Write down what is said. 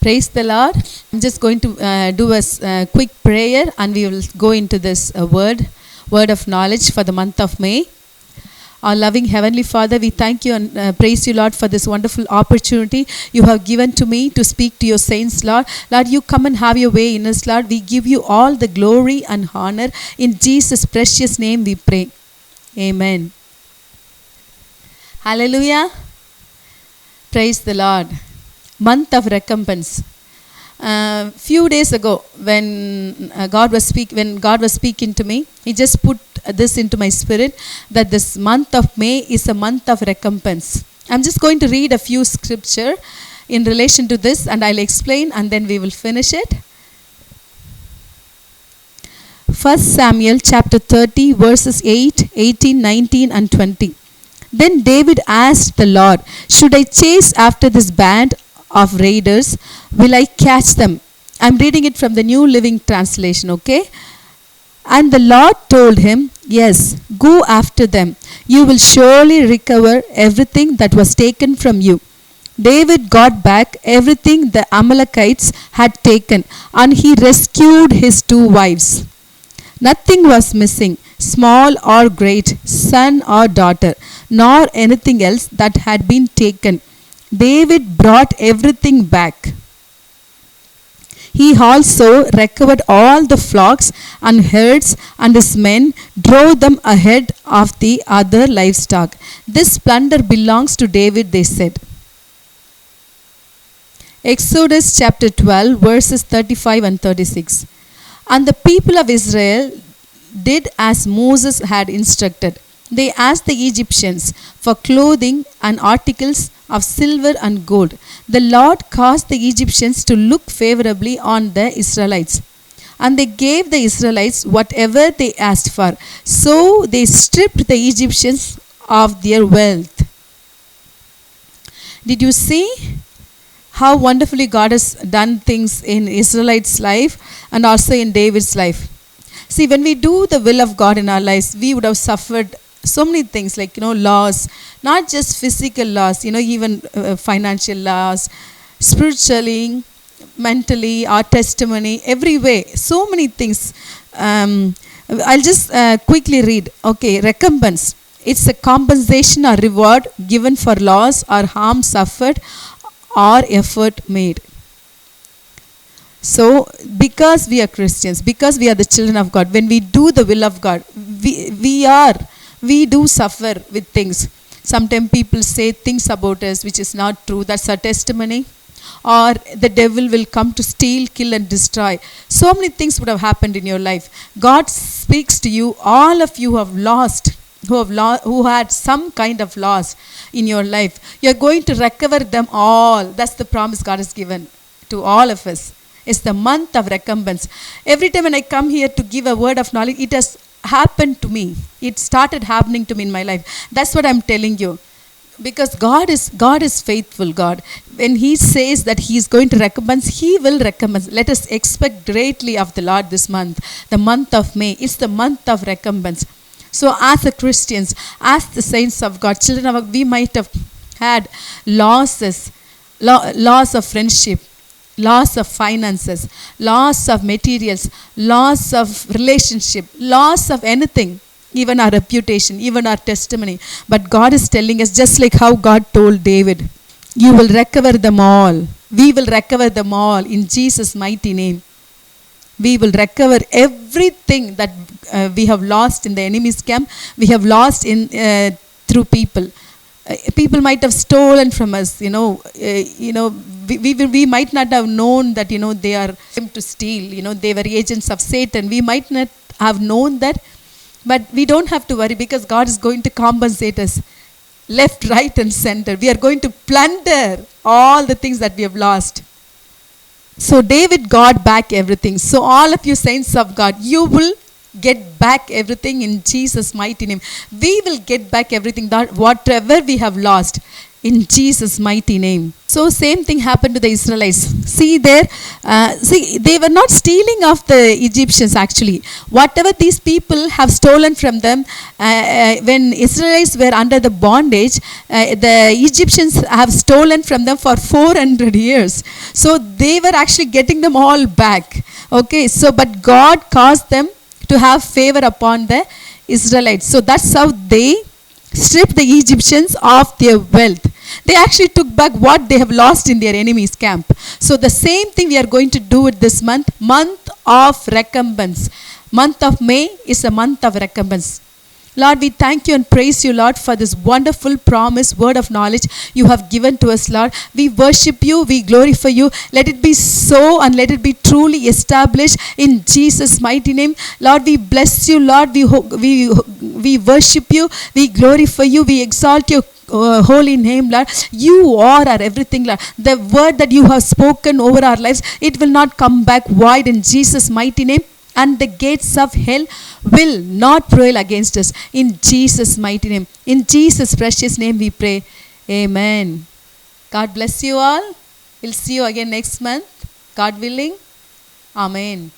Praise the Lord. I'm just going to do a quick prayer and we will go into this word of knowledge for the month of May. Our loving Heavenly Father, we thank you and praise you, Lord, for this wonderful opportunity you have given to me to speak to your saints, Lord. Lord, you come and have your way in us, Lord. We give you all the glory and honor. In Jesus' precious name we pray. Amen. Hallelujah. Praise the Lord. Month of recompense. Few days ago, when God was speaking to me, He just put this into my spirit that this month of May is a month of recompense. I'm just going to read a few scripture in relation to this, and I'll explain, and then we will finish it. 1 Samuel chapter 30 verses 8, 18, 19 and 20. Then David asked the Lord, "Should I chase after this band of raiders? Will I catch them?" I'm reading it from the New Living Translation, okay? And the Lord told him, "Yes, go after them. You will surely recover everything that was taken from you." David got back everything the Amalekites had taken, and he rescued his 2 wives. Nothing was missing, small or great, son or daughter, nor anything else that had been taken. David brought everything back. He also recovered all the flocks and herds, and his men drove them ahead of the other livestock. "This plunder belongs to David," they said. Exodus chapter 12 verses 35 and 36. And the people of Israel did as Moses had instructed. They asked the Egyptians for clothing and articles of silver and gold. The Lord caused the Egyptians to look favorably on the Israelites, and they gave the Israelites whatever they asked for. So they stripped the Egyptians of their wealth. Did you see how wonderfully God has done things in Israelites' life and also in David's life? See, when we do the will of God in our lives, we would have suffered so many things, like, loss, not just physical loss, even financial loss, spiritually, mentally, our testimony, every way, so many things. I'll just quickly read. Okay, recompense. It's a compensation or reward given for loss or harm suffered or effort made. So, because we are Christians, because we are the children of God, when we do the will of God, we do suffer with things. Sometimes people say things about us which is not true. That's our testimony. Or the devil will come to steal, kill and destroy. So many things would have happened in your life. God speaks to you. All of you have lost, who had some kind of loss in your life. You're going to recover them all. That's the promise God has given to all of us. It's the month of recompense. Every time when I come here to give a word of knowledge, it has happened to me. It started happening to me in my life. That's what I'm telling you. Because God is faithful, God. When He says that He is going to recompense, He will recompense. Let us expect greatly of the Lord this month, the month of May. It's the month of recompense. So as the Christians, as the saints of God, children of God, we might have had losses, loss of friendship, loss of finances, loss of materials, loss of relationship, loss of anything, even our reputation, even our testimony. But God is telling us, just like how God told David, "You will recover them all." We will recover them all in Jesus' mighty name. We will recover everything that we have lost in the enemy's camp. We have lost in through people. People might have stolen from us, we might not have known that, they are to steal, they were agents of Satan. We might not have known that, but we don't have to worry, because God is going to compensate us left, right and center. We are going to plunder all the things that we have lost. So David got back everything. So all of you saints of God, you will get back everything in Jesus' mighty name. We will get back everything, that whatever we have lost. in Jesus' mighty name. So same thing happened to the Israelites. See there, they were not stealing of the Egyptians actually. Whatever these people have stolen from them, when Israelites were under the bondage, the Egyptians have stolen from them for 400 years. So they were actually getting them all back. Okay, so but God caused them to have favor upon the Israelites. So that's how they stripped the Egyptians of their wealth. They actually took back what they have lost in their enemy's camp. So the same thing we are going to do it this month of recompense. Month of May is a month of recompense. Lord, we thank you and praise you, Lord, for this wonderful promise, word of knowledge you have given to us, Lord. We worship you, we glorify you. Let it be so and let it be truly established in Jesus' mighty name. Lord, we bless you, Lord. We worship you, we glorify you, we exalt your holy name, Lord. You are our everything, Lord. The word that you have spoken over our lives, it will not come back void in Jesus' mighty name. And the gates of hell will not prevail against us in Jesus' mighty name. In Jesus' precious name we pray. Amen. God bless you all. We'll see you again next month, God willing. Amen.